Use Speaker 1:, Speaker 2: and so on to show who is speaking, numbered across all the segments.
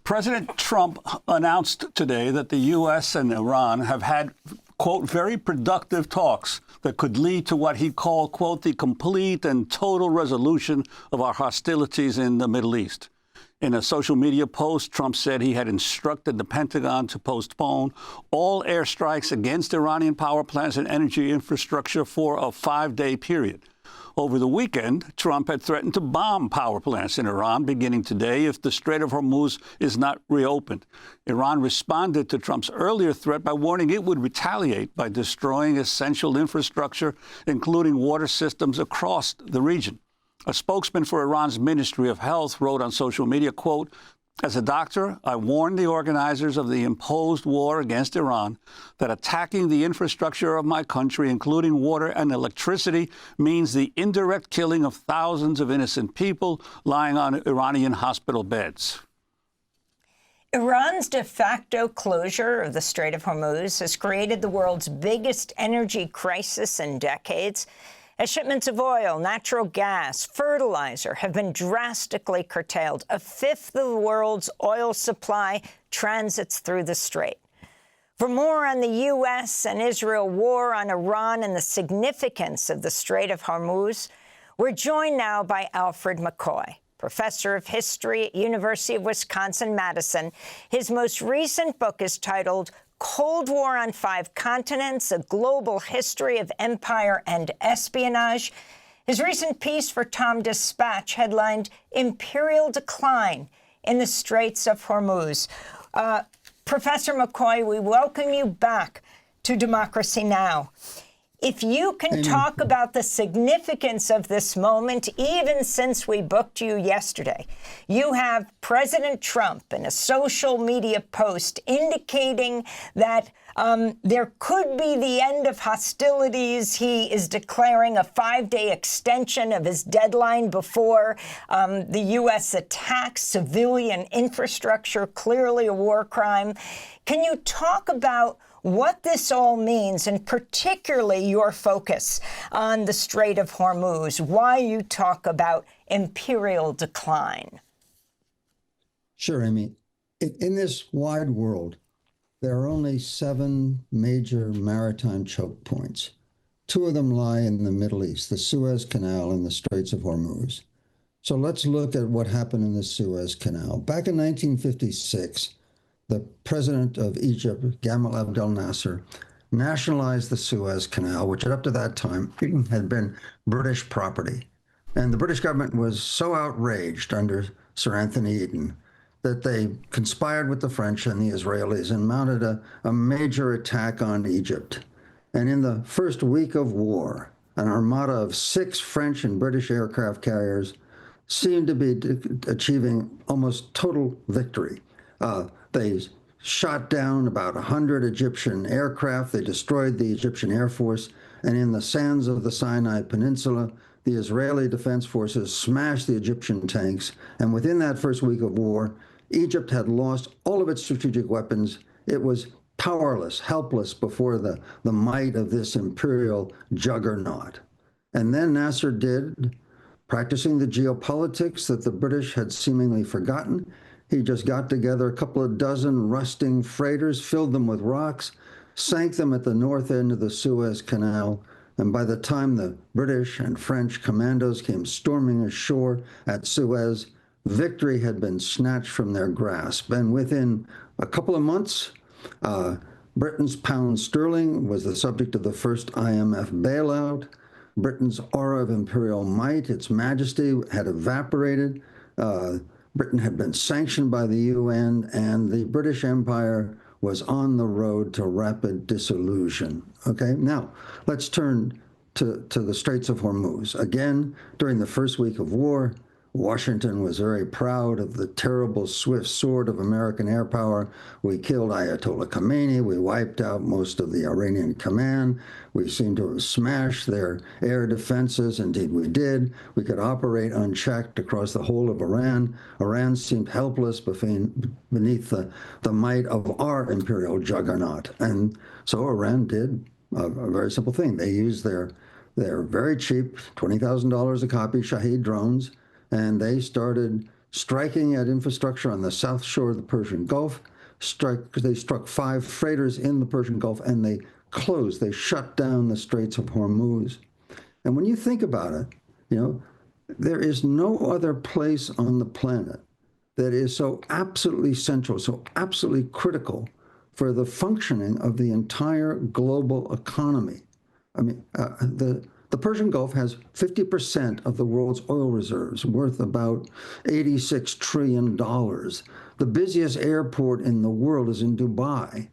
Speaker 1: President Trump announced today that the U.S. and Iran have had, quote, very productive talks that could lead to what he called, quote, the complete and total resolution of our hostilities in the Middle East. In a social media post, Trump said he had instructed the Pentagon to postpone all airstrikes against Iranian power plants and energy infrastructure for a 5-day period. Over the weekend, Trump had threatened to bomb power plants in Iran beginning today if the Strait of Hormuz is not reopened. Iran responded to Trump's earlier threat by warning it would retaliate by destroying essential infrastructure, including water systems across the region. A spokesman for Iran's Ministry of Health wrote on social media, quote, "As a doctor, I warn the organizers of the imposed war against Iran that attacking the infrastructure of my country, including water and electricity, means the indirect killing of thousands of innocent people lying on Iranian hospital beds."
Speaker 2: Iran's de facto closure of the Strait of Hormuz has created the world's biggest energy crisis in decades, as shipments of oil, natural gas, fertilizer have been drastically curtailed. A fifth of the world's oil supply transits through the strait. For more on the U.S. and Israel war on Iran and the significance of the Strait of Hormuz, we're joined now by Alfred McCoy, professor of history at University of Wisconsin-Madison. His most recent book is titled Cold War on Five Continents, A Global History of Empire and Espionage. His recent piece for Tom Dispatch headlined Imperial Decline in the Straits of Hormuz. Professor McCoy, we welcome you back to Democracy Now! If you can talk about the significance of this moment, even since we booked you yesterday, you have President Trump in a social media post indicating that there could be the end of hostilities. He is declaring a 5-day extension of his deadline before the U.S. attacks civilian infrastructure, clearly a war crime. Can you talk about what this all means, and particularly your focus on the Strait of Hormuz, why you talk about imperial decline?
Speaker 3: Sure, Amy. In this wide world, there are only 7 major maritime choke points. 2 of them lie in the Middle East, the Suez Canal and the Straits of Hormuz. So let's look at what happened in the Suez Canal. Back in 1956, the president of Egypt, Gamal Abdel Nasser, nationalized the Suez Canal, which up to that time had been British property. And the British government was so outraged under Sir Anthony Eden that they conspired with the French and the Israelis and mounted a major attack on Egypt. And in the first week of war, an armada of 6 French and British aircraft carriers seemed to be achieving almost total victory. They shot down about 100 Egyptian aircraft. They destroyed the Egyptian Air Force. And in the sands of the Sinai Peninsula, the Israeli Defense Forces smashed the Egyptian tanks. And within that first week of war, Egypt had lost all of its strategic weapons. It was powerless, helpless before the might of this imperial juggernaut. And then Nasser did, practicing the geopolitics that the British had seemingly forgotten, he just got together a couple of dozen rusting freighters, filled them with rocks, sank them at the north end of the Suez Canal, and by the time the British and French commandos came storming ashore at Suez, victory had been snatched from their grasp. And within a couple of months, Britain's pound sterling was the subject of the first IMF bailout. Britain's aura of imperial might, its majesty, had evaporated. Britain had been sanctioned by the UN, and the British Empire was on the road to rapid dissolution. Okay, now let's turn to the Straits of Hormuz. Again, during the first week of war, Washington was very proud of the terrible swift sword of American air power. We killed Ayatollah Khomeini. We wiped out most of the Iranian command. We seemed to have smashed their air defenses. Indeed, we did. We could operate unchecked across the whole of Iran. Iran seemed helpless beneath the might of our imperial juggernaut. And so Iran did a very simple thing. They used their very cheap, $20,000 a copy Shahed drones, and they started striking at infrastructure on the south shore of the Persian Gulf. They struck 5 freighters in the Persian Gulf, and they shut down the Straits of Hormuz. And when you think about it, there is no other place on the planet that is so absolutely central, so absolutely critical for the functioning of the entire global economy. I mean, the Persian Gulf has 50% of the world's oil reserves, worth about $86 trillion. The busiest airport in the world is in Dubai.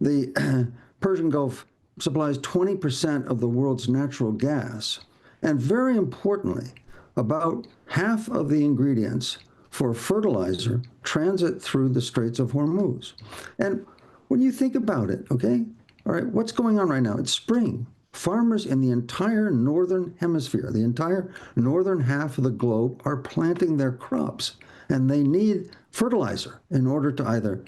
Speaker 3: The Persian Gulf supplies 20% of the world's natural gas. And very importantly, about half of the ingredients for fertilizer transit through the Straits of Hormuz. And when you think about it, okay, all right, what's going on right now? It's spring. Farmers in the entire northern hemisphere, the entire northern half of the globe, are planting their crops, and they need fertilizer in order to either,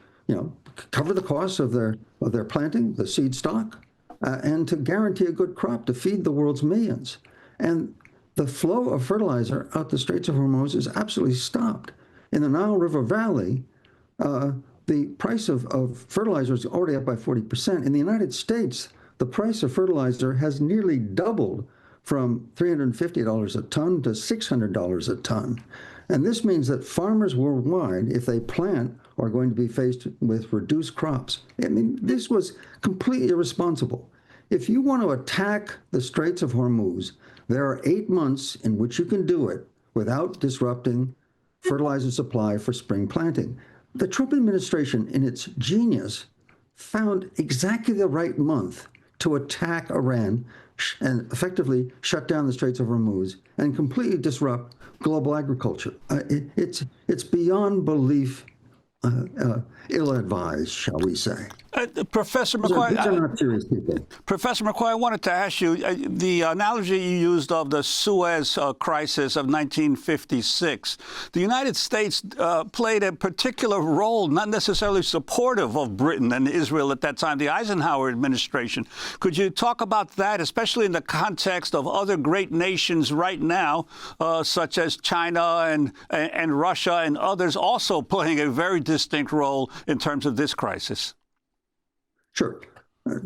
Speaker 3: cover the costs of their planting, the seed stock, and to guarantee a good crop to feed the world's millions. And the flow of fertilizer out the Straits of Hormuz is absolutely stopped. In the Nile River Valley, the price of fertilizer is already up by 40%. In the United States, the price of fertilizer has nearly doubled from $350 a ton to $600 a ton. And this means that farmers worldwide, if they plant, are going to be faced with reduced crops. I mean, this was completely irresponsible. If you want to attack the Straits of Hormuz, there are 8 months in which you can do it without disrupting fertilizer supply for spring planting. The Trump administration, in its genius, found exactly the right month to attack Iran and effectively shut down the Straits of Hormuz and completely disrupt global agriculture. It's beyond belief ill-advised, shall we say.
Speaker 1: Professor McCoy,
Speaker 3: these are not serious people.
Speaker 1: Professor McCoy, I wanted to ask you, the analogy you used of the Suez crisis of 1956, the United States played a particular role, not necessarily supportive of Britain and Israel at that time, the Eisenhower administration. Could you talk about that, especially in the context of other great nations right now, such as China and Russia and others also playing a very distinct role in terms of this crisis?
Speaker 3: Sure.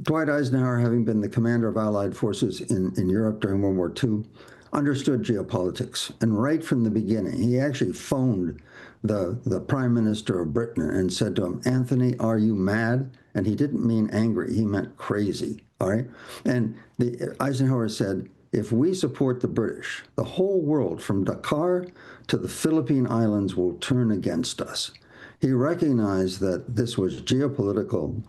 Speaker 3: Dwight Eisenhower, having been the commander of Allied forces in Europe during World War II, understood geopolitics. And right from the beginning, he actually phoned the Prime Minister of Britain and said to him, "Anthony, are you mad?" And he didn't mean angry. He meant crazy. All right. And Eisenhower said, if we support the British, the whole world from Dakar to the Philippine Islands will turn against us. He recognized that this was geopolitical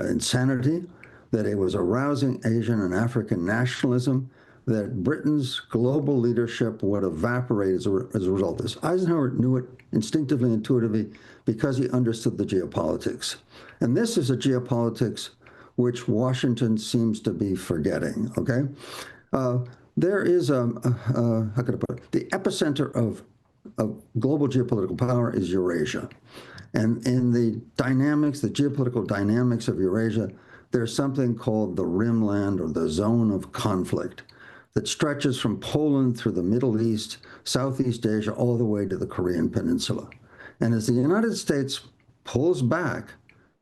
Speaker 3: insanity, that it was arousing Asian and African nationalism, that Britain's global leadership would evaporate as a result of this. Eisenhower knew it instinctively, intuitively, because he understood the geopolitics. And this is a geopolitics which Washington seems to be forgetting, okay? There is how could I put it? The epicenter of global geopolitical power is Eurasia. And in the dynamics, the geopolitical dynamics of Eurasia, there's something called the Rimland, or the zone of conflict, that stretches from Poland through the Middle East, Southeast Asia, all the way to the Korean Peninsula. And as the United States pulls back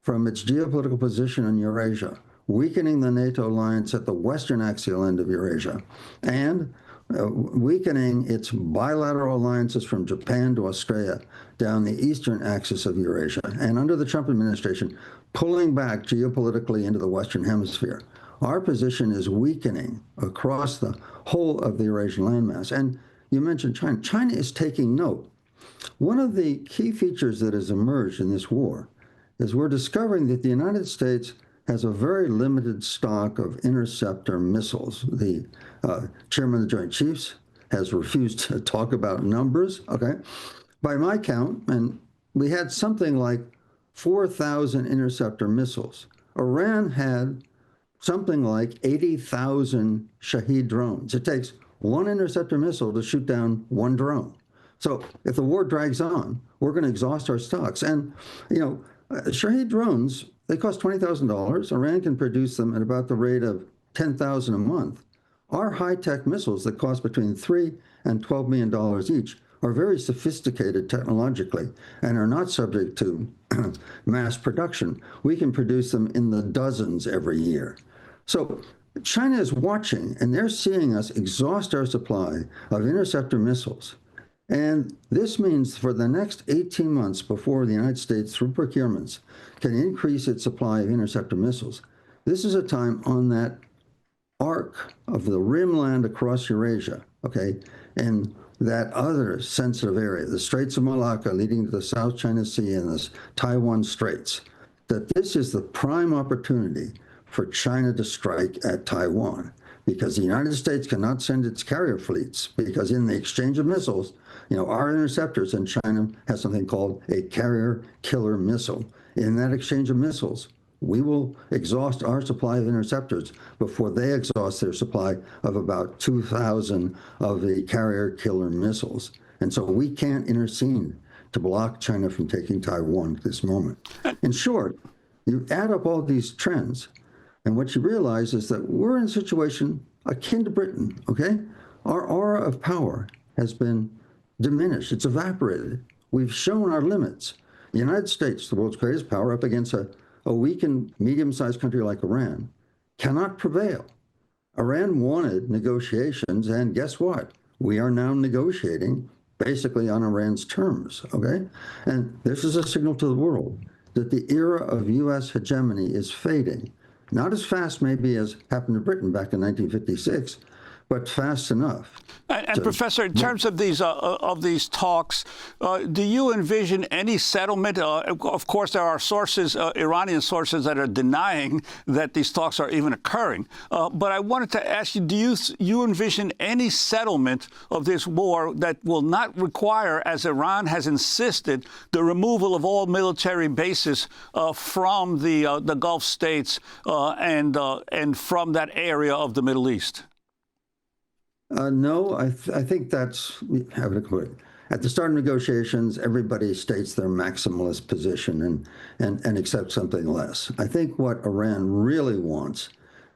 Speaker 3: from its geopolitical position in Eurasia, weakening the NATO alliance at the western axial end of Eurasia, and weakening its bilateral alliances from Japan to Australia down the eastern axis of Eurasia, and under the Trump administration, pulling back geopolitically into the Western Hemisphere, our position is weakening across the whole of the Eurasian landmass. And you mentioned China. China is taking note. One of the key features that has emerged in this war is we're discovering that the United States has a very limited stock of interceptor missiles. The chairman of the Joint Chiefs has refused to talk about numbers, okay? By my count, and we had something like 4,000 interceptor missiles. Iran had something like 80,000 Shahed drones. It takes one interceptor missile to shoot down one drone. So if the war drags on, we're going to exhaust our stocks. And, Shahed drones, they cost $20,000. Iran can produce them at about the rate of $10,000 a month. Our high-tech missiles that cost between $3 and $12 million each are very sophisticated technologically and are not subject to mass production. We can produce them in the dozens every year. So China is watching, and they're seeing us exhaust our supply of interceptor missiles. And this means for the next 18 months before the United States, through procurements, can increase its supply of interceptor missiles, this is a time on that arc of the rimland across Eurasia, okay, and that other sensitive area, the Straits of Malacca leading to the South China Sea and the Taiwan Straits, that this is the prime opportunity for China to strike at Taiwan, because the United States cannot send its carrier fleets, because in the exchange of missiles, our interceptors, and China has something called a carrier killer missile. In that exchange of missiles, we will exhaust our supply of interceptors before they exhaust their supply of about 2,000 of the carrier killer missiles. And so we can't intercede to block China from taking Taiwan at this moment. In short, you add up all these trends, and what you realize is that we're in a situation akin to Britain, okay? Our aura of power has been diminished. It's evaporated. We've shown our limits. The United States, the world's greatest power, up against a weakened, medium-sized country like Iran, cannot prevail. Iran wanted negotiations, and guess what? We are now negotiating basically on Iran's terms, okay? And this is a signal to the world that the era of U.S. hegemony is fading. Not as fast, maybe, as happened to Britain back in 1956, but fast enough.
Speaker 1: And Professor, in terms of these talks, do you envision any settlement? Of course, there are sources, Iranian sources, that are denying that these talks are even occurring. But I wanted to ask you, do you envision any settlement of this war that will not require, as Iran has insisted, the removal of all military bases from the Gulf states and from that area of the Middle East?
Speaker 3: No, I think that's how to put it. At the start of negotiations, everybody states their maximalist position and accepts something less. I think what Iran really wants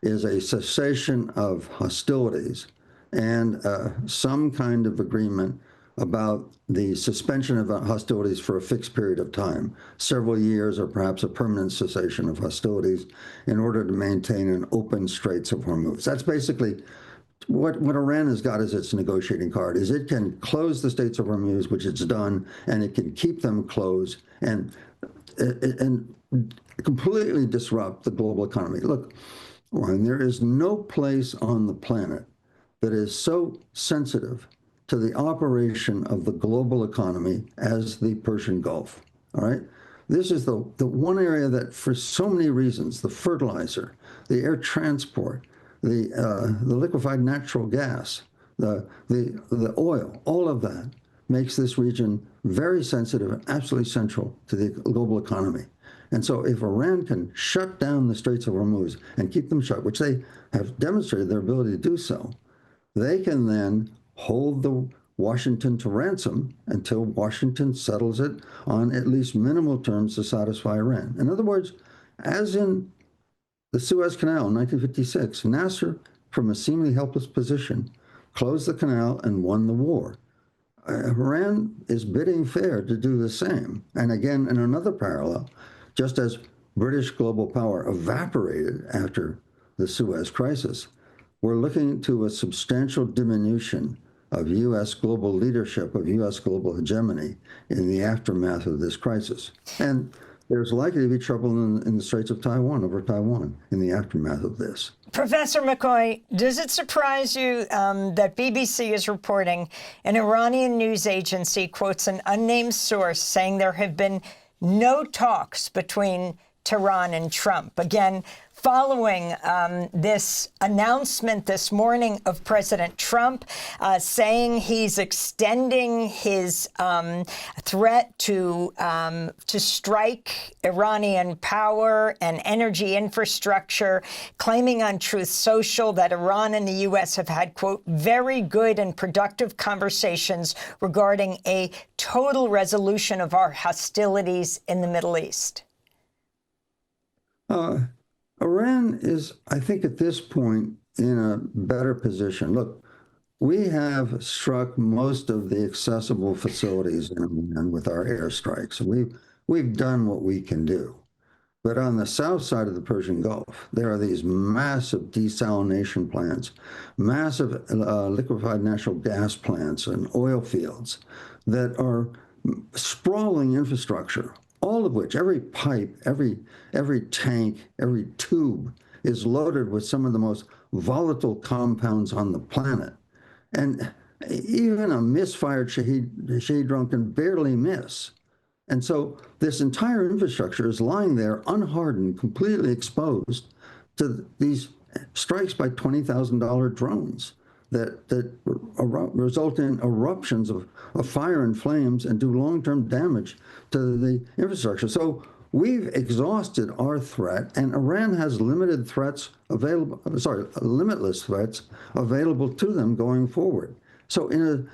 Speaker 3: is a cessation of hostilities and some kind of agreement about the suspension of hostilities for a fixed period of time, several years or perhaps a permanent cessation of hostilities, in order to maintain an open Straits of Hormuz. That's basically what Iran has got as its negotiating card, is it can close the Straits of Hormuz, which it's done, and it can keep them closed and completely disrupt the global economy. Look, Warren, there is no place on the planet that is so sensitive to the operation of the global economy as the Persian Gulf, all right? This is the one area that, for so many reasons, the fertilizer, the air transport, the liquefied natural gas, the oil, all of that makes this region very sensitive and absolutely central to the global economy. And so if Iran can shut down the Straits of Hormuz and keep them shut, which they have demonstrated their ability to do so, they can then hold the Washington to ransom until Washington settles it on at least minimal terms to satisfy Iran. In other words, as in the Suez Canal in 1956, Nasser, from a seemingly helpless position, closed the canal and won the war. Iran is bidding fair to do the same. And again, in another parallel, just as British global power evaporated after the Suez crisis, we're looking to a substantial diminution of U.S. global leadership, of U.S. global hegemony in the aftermath of this crisis. And there's likely to be trouble in the Straits of Taiwan, over Taiwan, in the aftermath of this.
Speaker 2: Professor McCoy, does it surprise you that BBC is reporting an Iranian news agency quotes an unnamed source saying there have been no talks between Tehran and Trump? Again, following this announcement this morning of President Trump saying he's extending his threat to strike Iranian power and energy infrastructure, claiming on Truth Social that Iran and the U.S. have had, quote, very good and productive conversations regarding a total resolution of our hostilities in the Middle East.
Speaker 3: Iran is, I think, at this point in a better position. Look, We have struck most of the accessible facilities in Iran with our airstrikes. We've done what we can do. But on the south side of the Persian Gulf, there are these massive desalination plants, massive liquefied natural gas plants and oil fields that are sprawling infrastructure, all of which, every pipe, every tank, every tube is loaded with some of the most volatile compounds on the planet. And even a misfired Shahed drone can barely miss. And so this entire infrastructure is lying there unhardened, completely exposed to these strikes by $20,000 drones that result in eruptions of fire and flames and do long-term damage to the infrastructure. So we've exhausted our threat, and Iran has limitless threats available to them going forward. So in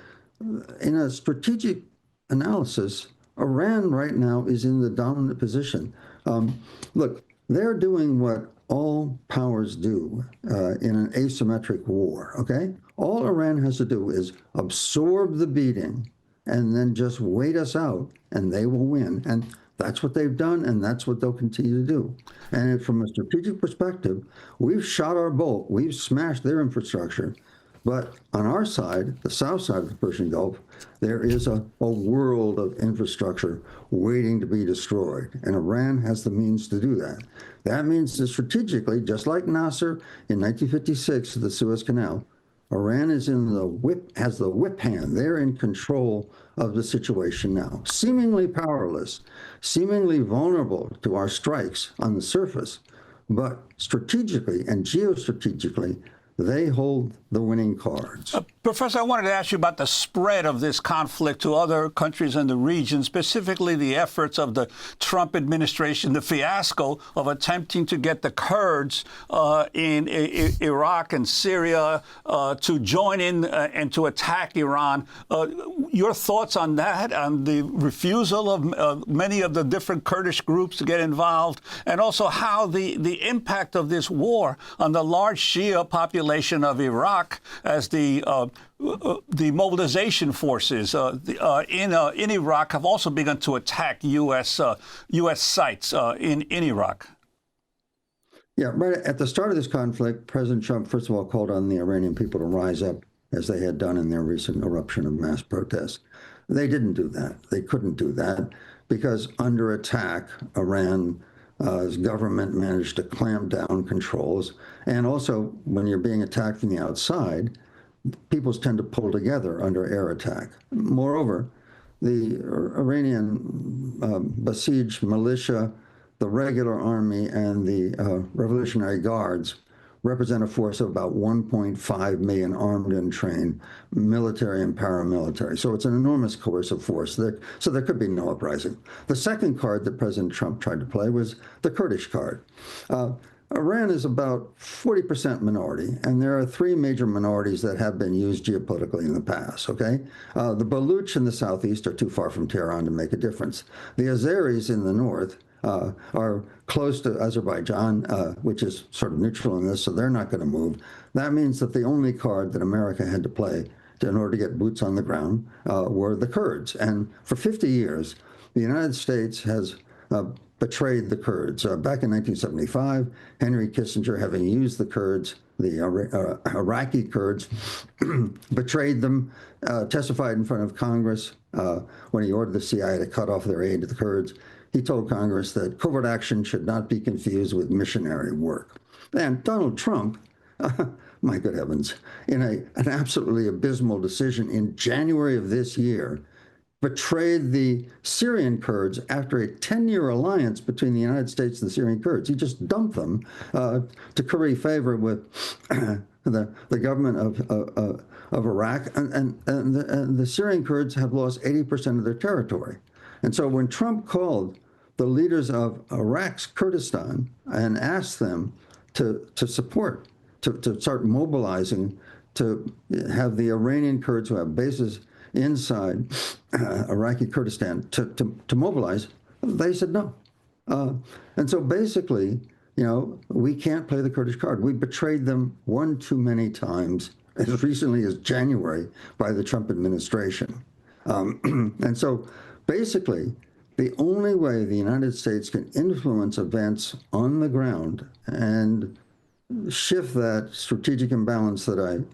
Speaker 3: a strategic analysis, Iran right now is in the dominant position. Look, they're doing what all powers do in an asymmetric war, okay? All Iran has to do is absorb the beating and then just wait us out, and they will win. And that's what they've done, and that's what they'll continue to do. And from a strategic perspective, we've shot our bolt. We've smashed their infrastructure. But on our side, the south side of the Persian Gulf, there is a world of infrastructure waiting to be destroyed. And Iran has the means to do that. That means that strategically, just like Nasser in 1956 at the Suez Canal, Iran is has the whip hand. They're in control of the situation now, seemingly powerless, seemingly vulnerable to our strikes on the surface, but strategically and geostrategically, they hold the winning cards.
Speaker 1: Professor, I wanted to ask you about the spread of this conflict to other countries in the region, specifically the efforts of the Trump administration, the fiasco of attempting to get the Kurds in Iraq and Syria to join in and to attack Iran. Your thoughts on that, on the refusal of many of the different Kurdish groups to get involved, and also how the impact of this war on the large Shia population of Iraq as the mobilization forces in Iraq have also begun to attack U.S. sites in Iraq.
Speaker 3: Yeah, right at the start of this conflict, President Trump, first of all, called on the Iranian people to rise up, as they had done in their recent eruption of mass protests. They didn't do that. They couldn't do that because under attack, Iran's government managed to clamp down controls. And also, when you're being attacked from the outside, peoples tend to pull together under air attack. Moreover, the Iranian besieged militia, the regular army, and the Revolutionary Guards represent a force of about 1.5 million armed and trained military and paramilitary. So it's an enormous coercive force. So there could be no uprising. The second card that President Trump tried to play was the Kurdish card. Iran is about 40% minority, and there are three major minorities that have been used geopolitically in the past, okay? The Baluch in the southeast are too far from Tehran to make a difference. The Azeris in the north are close to Azerbaijan, which is sort of neutral in this, so they're not going to move. That means that the only card that America had to play in order to get boots on the ground were the Kurds. And for 50 years, the United States has betrayed the Kurds. Back in 1975, Henry Kissinger, having used the Kurds, the Iraqi Kurds, betrayed them, testified in front of Congress when he ordered the CIA to cut off their aid to the Kurds. He told Congress that covert action should not be confused with missionary work. And Donald Trump, my good heavens, in an absolutely abysmal decision in January of this year, betrayed the Syrian Kurds after a 10-year alliance between the United States and the Syrian Kurds. He just dumped them to curry favor with the government of Iraq, and the Syrian Kurds have lost 80% of their territory. And so when Trump called the leaders of Iraq's Kurdistan and asked them to support, to start mobilizing, to have the Iranian Kurds who have bases inside Iraqi Kurdistan to mobilize, they said no. And so basically, you know, we can't play the Kurdish card. We betrayed them one too many times as recently as January by the Trump administration. And so basically, the only way the United States can influence events on the ground and shift that strategic imbalance that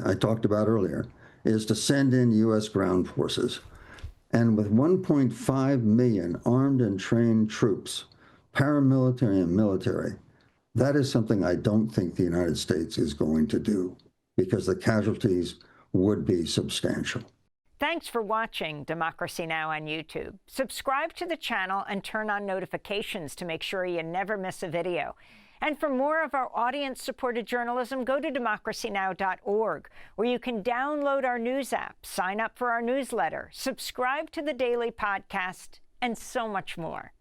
Speaker 3: I talked about earlier is to send in U.S. ground forces. And with 1.5 million armed and trained troops, paramilitary and military, that is something I don't think the United States is going to do, because the casualties would be substantial.
Speaker 2: Thanks for watching Democracy Now! On YouTube. Subscribe to the channel and turn on notifications to make sure you never miss a video. And for more of our audience-supported journalism, go to democracynow.org, where you can download our news app, sign up for our newsletter, subscribe to the daily podcast, and so much more.